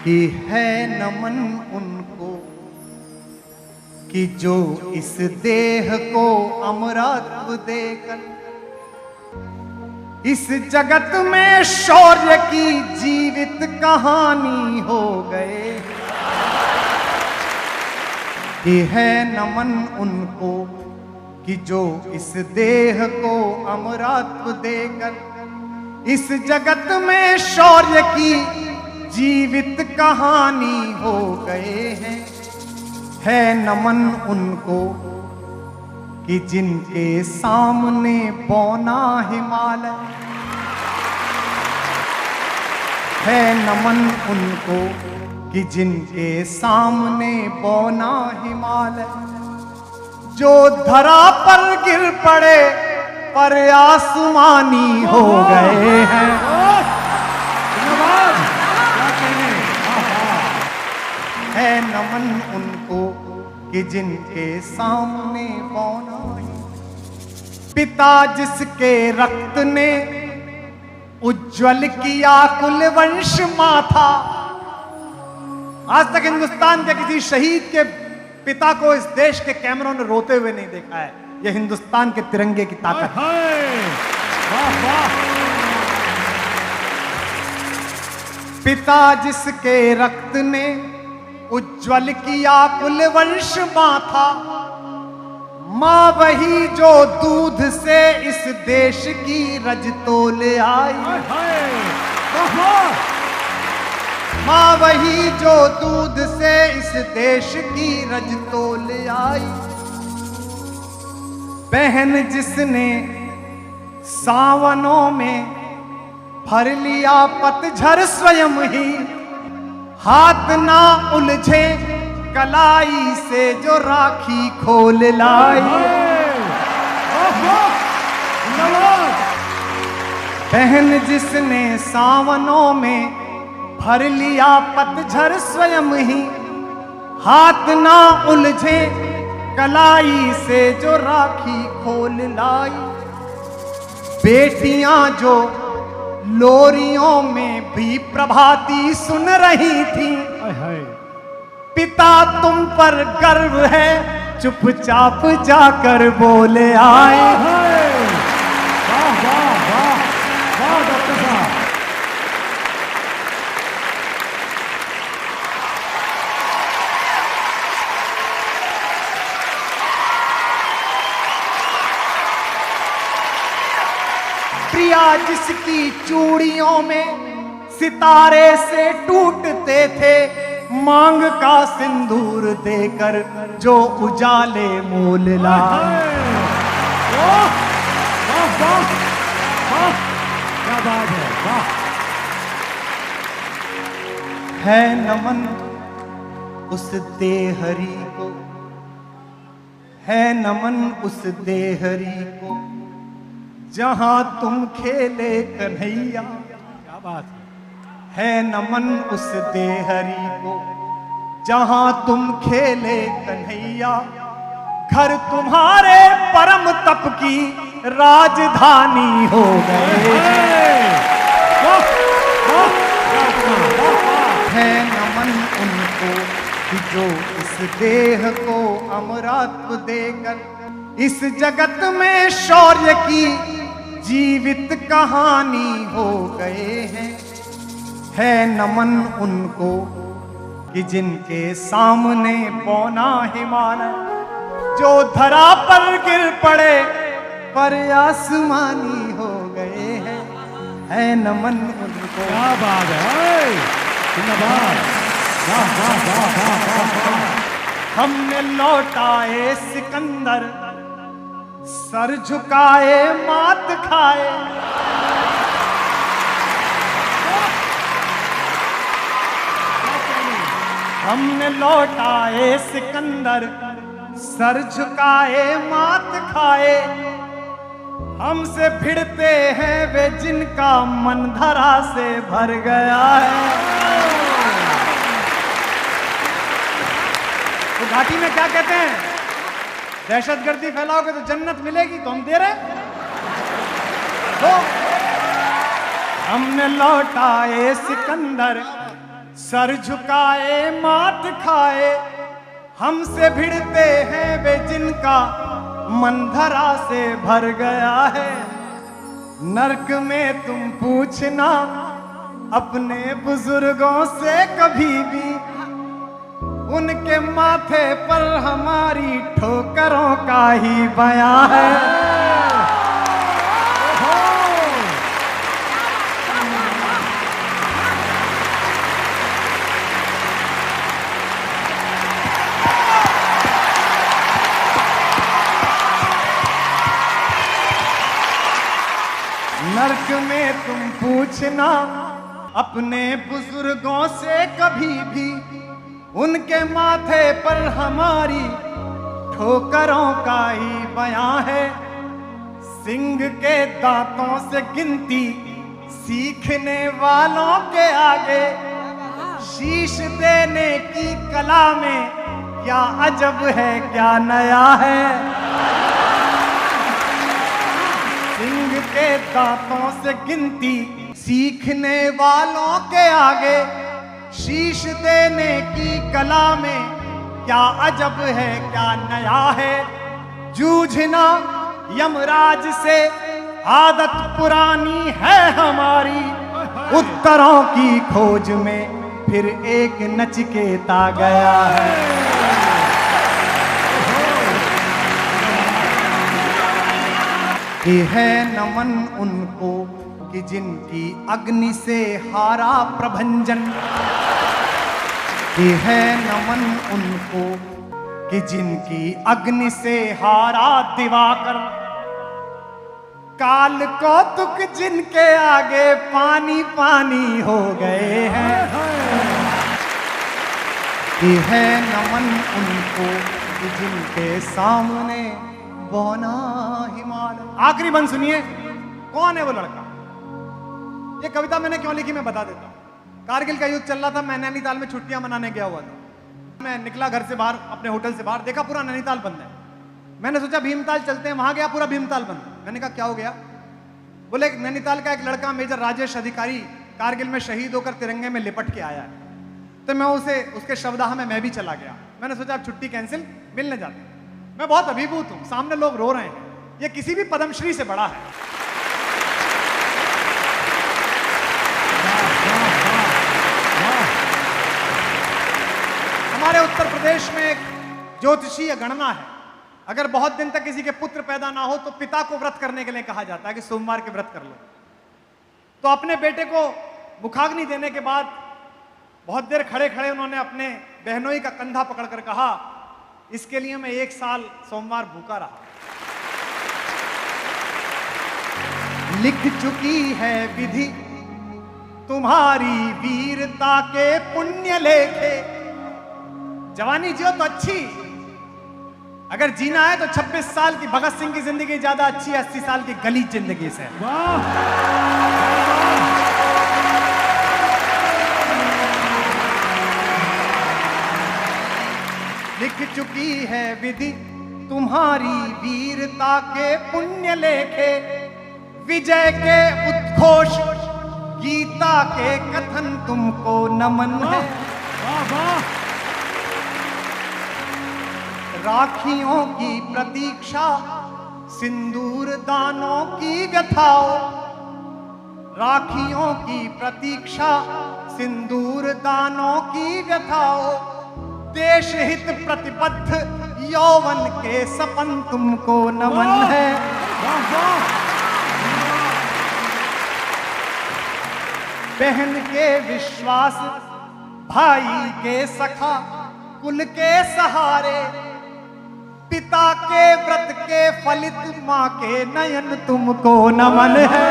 कि है नमन उनको कि जो इस देह को अमरत्व देकर इस जगत में शौर्य की जीवित कहानी हो गए। कि है नमन उनको कि जो इस देह को अमरत्व देकर इस जगत में शौर्य की जीवित कहानी हो गए हैं। है नमन उनको कि जिनके सामने बौना हिमालय, है नमन उनको कि जिनके सामने बौना हिमालय, जो धरा पर गिर पड़े पर आसमानी हो गए हैं। है नमन उनको कि जिनके सामने बौना पिता जिसके रक्त ने उज्जवल किया कुल वंश माथा। आज तक हिंदुस्तान के किसी शहीद के पिता को इस देश के कैमरों ने रोते हुए नहीं देखा है। यह हिंदुस्तान के तिरंगे की ताकत है। पिता जिसके रक्त ने उज्जवल किया कुल वंश माथा, मां वही जो दूध से इस देश की रज तोल आई। मां वही जो दूध से इस देश की रज तोल आई। बहन जिसने सावनों में भर लिया पतझड़ स्वयं ही, हाथ ना उलझे कलाई से जो राखी खोल लाई। बहन जिसने सावनों में भर लिया पतझड़ स्वयं ही, हाथ ना उलझे कलाई से जो राखी खोल लाई। बेटियां जो लोरियों में भी प्रभाती सुन रही थी, पिता तुम पर गर्व है चुपचाप जाकर बोले आए। वाह वाह वाह वाह डॉक्टर साहब। प्रिया जिसकी चूड़ियों में सितारे से टूटते थे, मांग का सिंदूर देकर जो उजाले मोल लाए। क्या बात है, वाह। है नमन उस देहरी को, है नमन उस देहरी को जहां तुम खेले कन्हैया। क्या बात है नमन उस देहरी को जहां तुम खेले कन्हैया। घर तुम्हारे परम तप की राजधानी हो गए। है नमन उनको कि जो इस देह को अमरत्व देकर इस जगत में शौर्य की जीवित कहानी हो गए हैं। है नमन उनको कि जिनके सामने बौना हिमालय, जो धरा पर गिर पड़े पर आसमानी हो गए हैं। है नमन उनको। क्या बात है, हमने लौटाए सिकंदर, सर झुकाए मात खाए। हमने लौटाए सिकंदर, सर झुकाए मात खाए। हमसे भिड़ते हैं वे जिनका मन धरा से भर गया है। तो घाटी में क्या कहते हैं, दहशतगर्दी फैलाओगे तो जन्नत मिलेगी, तो हम दे रहे तो हमने लौटाए सिकंदर, सर झुकाए मात खाए हमसे भिड़ते हैं वे जिनका मन धरा से भर गया है। नर्क में तुम पूछना अपने बुजुर्गों से कभी भी, उनके माथे पर हमारी ठोकरों का ही बयां है। नर्क में तुम पूछना अपने बुजुर्गों से कभी भी, उनके माथे पर हमारी ठोकरों का ही बयां है। सिंह के दांतों से गिनती सीखने वालों के आगे, शीश देने की कला में क्या अजब है क्या नया है। सिंह के दांतों से गिनती सीखने वालों के आगे, शीश देने की कला में क्या अजब है क्या नया है। जूझना यमराज से आदत पुरानी है हमारी, उत्तरों की खोज में फिर एक नचिकेता गया है। ये है नमन उनको कि जिनकी अग्नि से हारा प्रभंजन, ये है नमन उनको कि जिनकी अग्नि से हारा दिवाकर। काल कौतुक जिनके आगे पानी पानी हो गए हैं, ये है नमन उनको कि जिनके सामने बौना हिमालय। आखिरी बंद सुनिए, कौन है वो लड़का? ये कविता मैंने क्यों लिखी मैं बता देता हूं। कारगिल का युद्ध चल रहा था, मैं नैनीताल में छुट्टियां मनाने गया हुआ था। मैं निकला घर से बाहर, अपने होटल से बाहर, देखा पूरा नैनीताल बंद है। मैंने सोचा भीमताल चलते हैं, वहां गया पूरा भीमताल बंद। मैंने कहा क्या हो गया? बोले नैनीताल का एक लड़का मेजर राजेश अधिकारी कारगिल में शहीद होकर तिरंगे में लिपट के आया है। तो मैं उसके शवदाह में मैं भी चला गया। मैंने सोचा अब छुट्टी कैंसिल, मिलने जाते। मैं बहुत अभिभूत हूं, सामने लोग रो रहे हैं, ये किसी भी पद्मश्री से बड़ा है। हमारे उत्तर प्रदेश में एक ज्योतिषीय गणना है, अगर बहुत दिन तक किसी के पुत्र पैदा ना हो तो पिता को व्रत करने के लिए कहा जाता है कि सोमवार के व्रत कर लो। तो अपने बेटे को मुखाग्नि देने के बाद बहुत देर खड़े खड़े उन्होंने अपने बहनोई का कंधा पकड़कर कहा, इसके लिए मैं 1 साल सोमवार भूखा रहा। लिख चुकी है विधि तुम्हारी वीरता के पुण्य लेखे। जवानी जियो तो अच्छी, अगर जीना है तो 26 साल की भगत सिंह की जिंदगी ज्यादा अच्छी है 80 साल की गलीज जिंदगी से। लिख चुकी है विधि तुम्हारी वीरता के पुण्य लेखे। विजय के उद्घोष गीता के कथन तुमको नमन है। राखियों की प्रतीक्षा सिंदूर दानों की व्यथाओ। राखियों की प्रतीक्षा सिंदूर दानों की व्यथाओ। देश हित प्रतिबद्ध यौवन के सपन तुमको नमन है। बहन के विश्वास भाई के सखा कुल के सहारे। पिता के व्रत के फलित मां के नयन तुमको नमन है।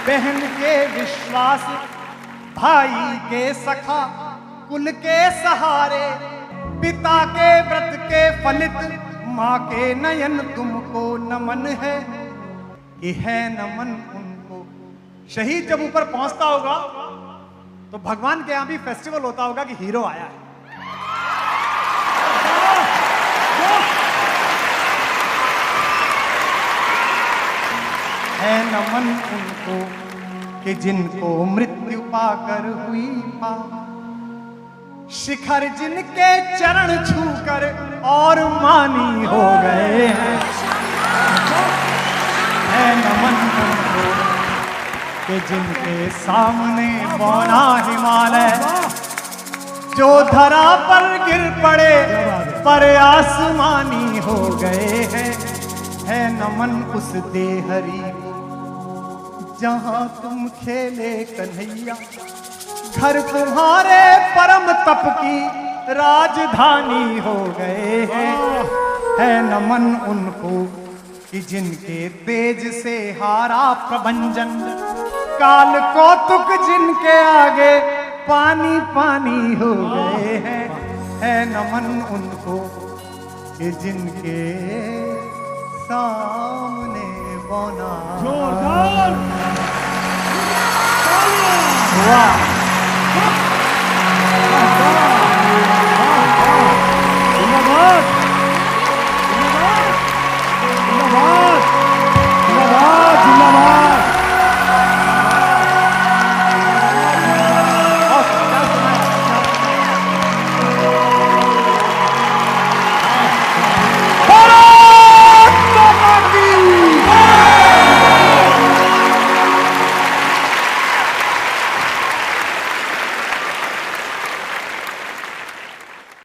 बहन के विश्वास भाई के सखा कुल के सहारे। पिता के व्रत के फलित मां के नयन तुमको नमन है। ये है नमन उनको। शहीद जब ऊपर पहुंचता होगा तो भगवान के यहां भी फेस्टिवल होता होगा कि हीरो आया है। है नमन उनको कि जिनको मृत्यु पाकर हुई पार। शिखर जिनके चरण छूकर और मानी हो गए हैं, है नमन उनको कि जिनके सामने बौना हिमालय जो धरा पर गिर पड़े पर आसमानी हो गए हैं। है नमन उस देहरी जहां तुम खेले कन्हैया, घर तुम्हारे परम तप की राजधानी हो गए हैं। है नमन उनको कि जिनके तेज से हारा प्रभंजन, काल कौतुक जिनके आगे पानी पानी हो गए हैं। है नमन उनको कि जिनके सामने बौना। जोरदार वाह।